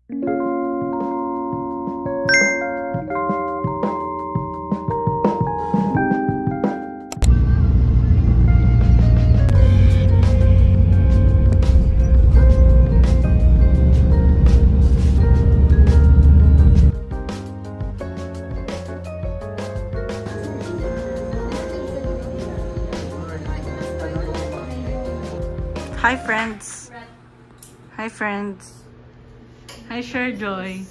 Hi friends. Hi friends. Hi Sherjoy.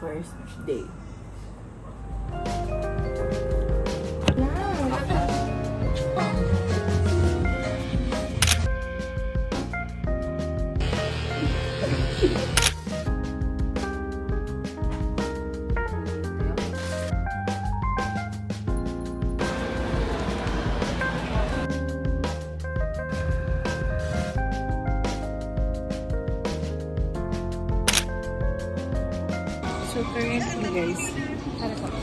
First day.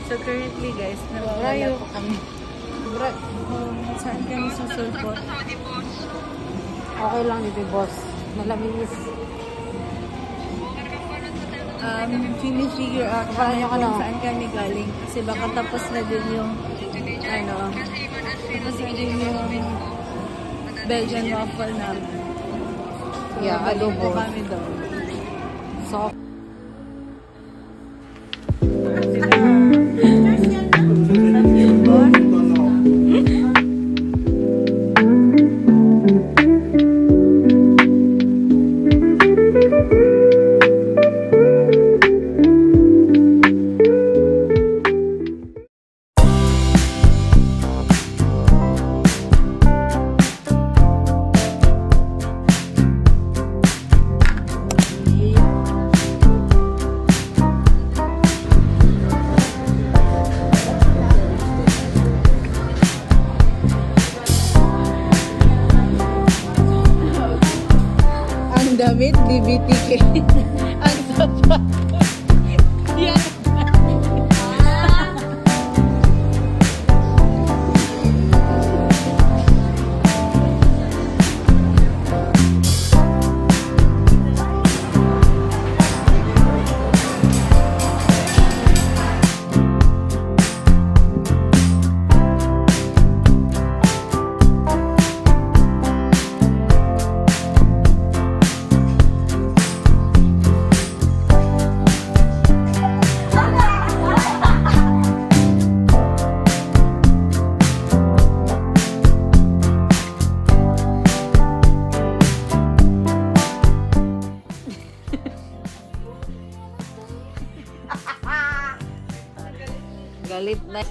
So currently guys, nawawala po kami. Saan kami susulpot? Okay lang dito, boss. Malamig. Finish figure out kung saan kami galing. Kasi baka tapos na din yung tapos na din yung Belgian waffle namin. So, yeah, adobo. Kami doon. Soft. Damit, DBTK. Ang sapat. Yan. Galit na.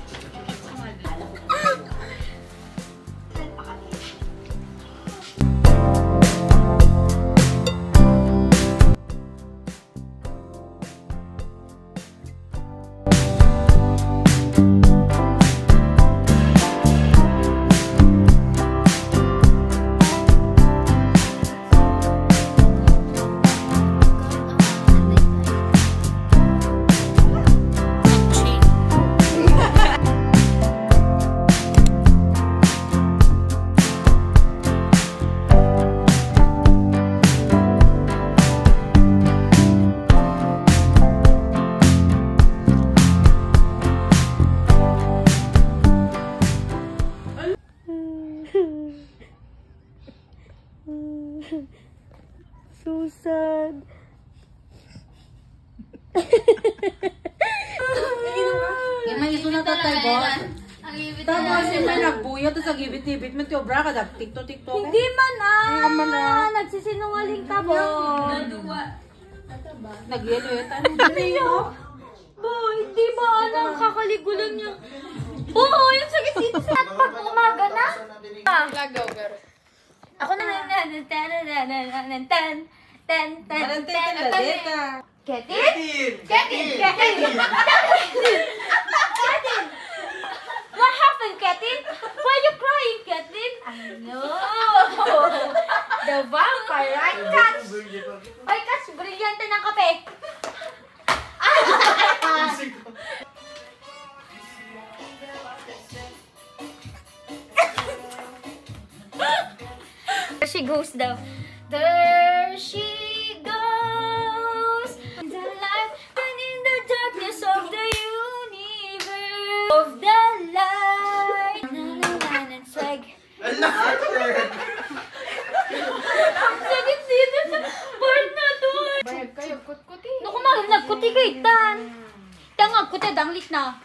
So sad. May iso na tatay, boss. Tapos may nagbuya to sa gibit-gibit mo tiyo bra kada tiktok. Hindi man ah. Nagsisinungaling ka, boss. Nagyeluetan. Boy, di ba anong kakaligulan niya? Oo, yung sakit dito sa pag umaga na. Lagaw, pero. Ako na Ketin? Ketin! What happened, Ketin? Why are you crying, Ketin? I know. The vampire, right, Catch? Ay, Catch, brilyante ng kape. There she goes daw. There she goes. In the light and in the darkness of the universe. Of the light. And swag. Ang sakit dito sa part na to. Bayag kayo, kut-kuti. Naku, nagkuti kay Tan. Tangag kuti, danglit na.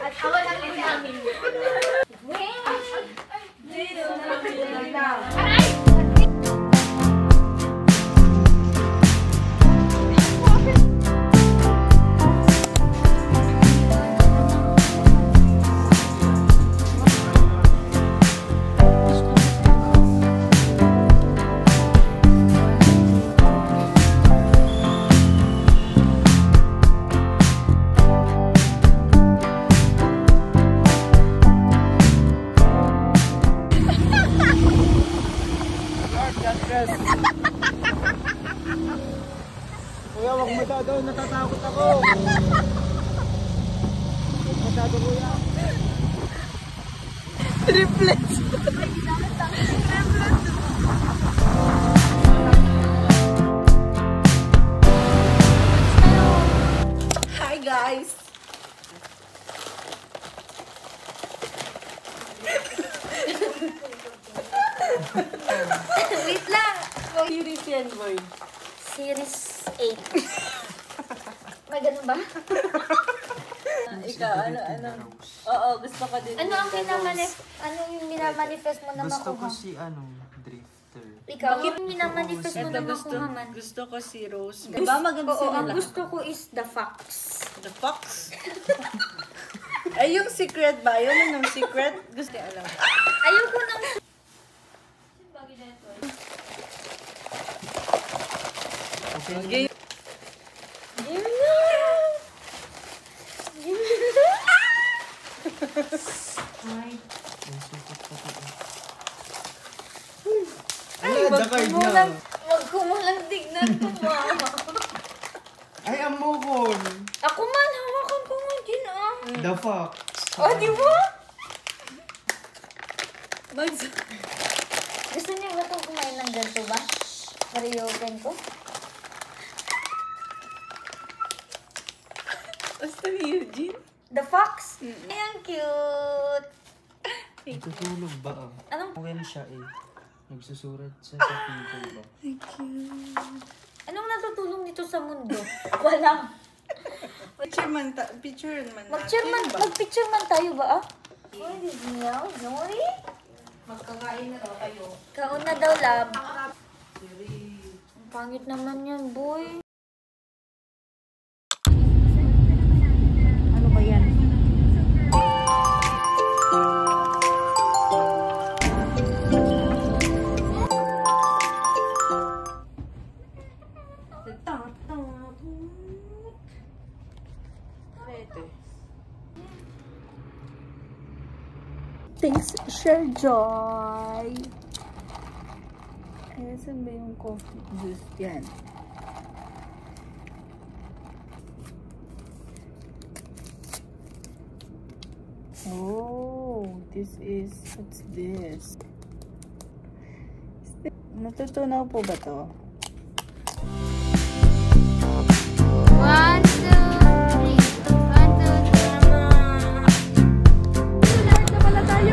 At awan ang namin. Kuya, wag mo daw, natatakot ako. Masyado kuya. Triplets. Hi guys. Wait lang. Series yan, boy. Series 8. May ganun ba? Ikaw, ano? Oo, gusto ko din. Ano ang ano yung minamanifest mo na Gusto ko makuha? si Drifter. Ikaw, yung minamanifest mo na makuha man? Gusto ko si Rose. Diba maganda Oo, sila ang lahat? gusto ko is the fox. The fox? Ay, yung secret ba? Yun yung secret? Gusto ko alam. Ayoko nang... Okay. Ay, wag mo lang. Wag ko mo lang tignan ko, mama. Ay, amokon. Ako man, hawakan ko nga din, ah. The fox. Oh, di ba? Mags- Gusto niyo ba itong kumain ng ganito ba? Para i-open ko? Basta ni Eugene. The fox? Ay, ang cute. Natutulog ba? Anong- Well siya eh. Nagsusurat siya sa people ba? Anong natutulong dito sa mundo? Walang. Picture man Mag-picture man tayo ba, ah? Uy, di niya, Jory? Magkakain na daw kayo. Kauna daw, lab. Ang pangit naman yan, boy. Ano ba yan? Thanks, Share Joy. Ayan, saan ba yung coffee juice? Yan. Oh, what's this? Natutunaw po ba to? 1, 2, 3. 1, 2, 3. Lahat na pala tayo.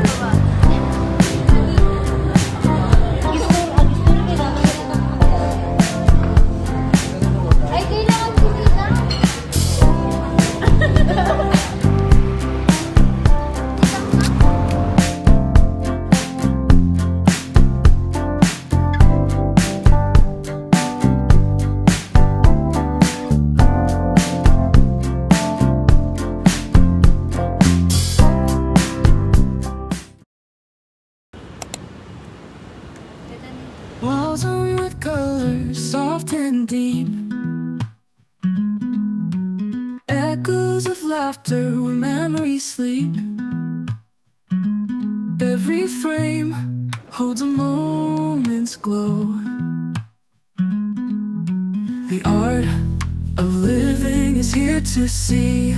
Ay, kailangan kumita. echoes of laughter where memories sleep. Every frame holds a moment's glow. The art of living is here to see.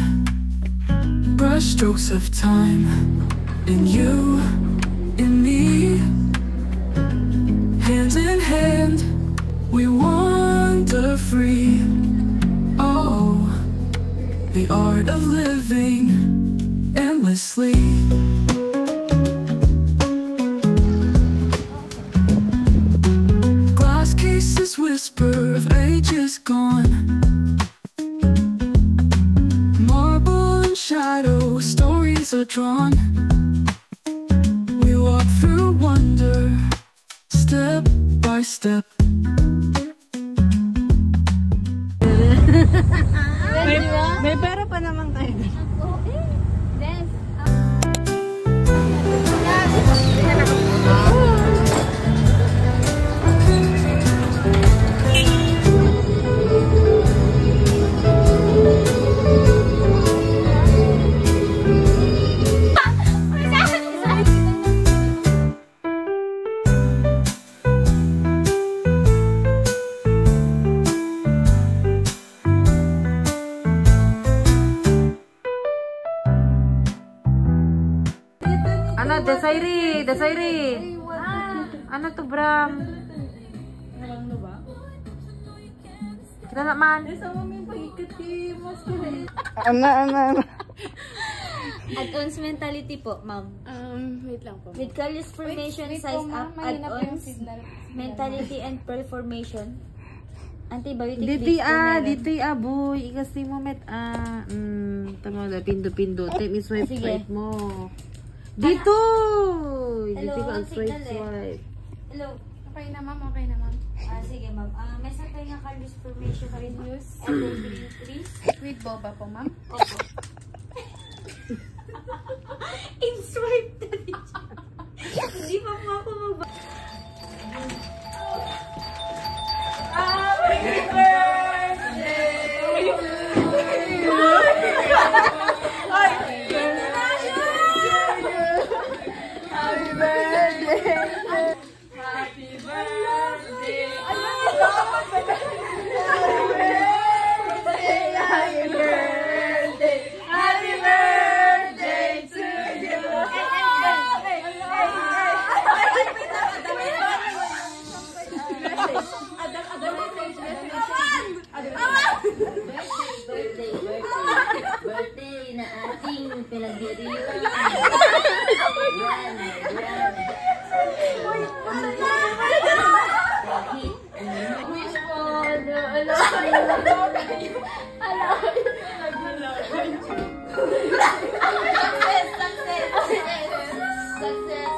Brushstrokes of time in you, in me. Hand in hand, we wander free. Oh, the art of living endlessly. Glass cases whisper of ages gone. Marble and shadow, stories are drawn. We walk through wonder, step by step. May pera pa naman kayo. Yes. Ano, Desiree. Ano to, Bram? Kilala man. Ano. Add-ons mentality po, ma'am. Wait lang po. With colors formation, size up, add-ons, mentality and performation. Antibiotic Dito boy. Ikasti mo met tama na pindo. Time is swipe Sige. right mo. Dito. Dito ka ang swipe signal eh. swipe. Hello. Okay na ma'am, okay na ma'am. Sige, ma'am. May sakay nga colors formation with Use evergreen trees. with boba po ma'am. Opo. In-swipe na rin siya. Hindi pa po ako mag- Birthday na ating pinagdiriwang. Success!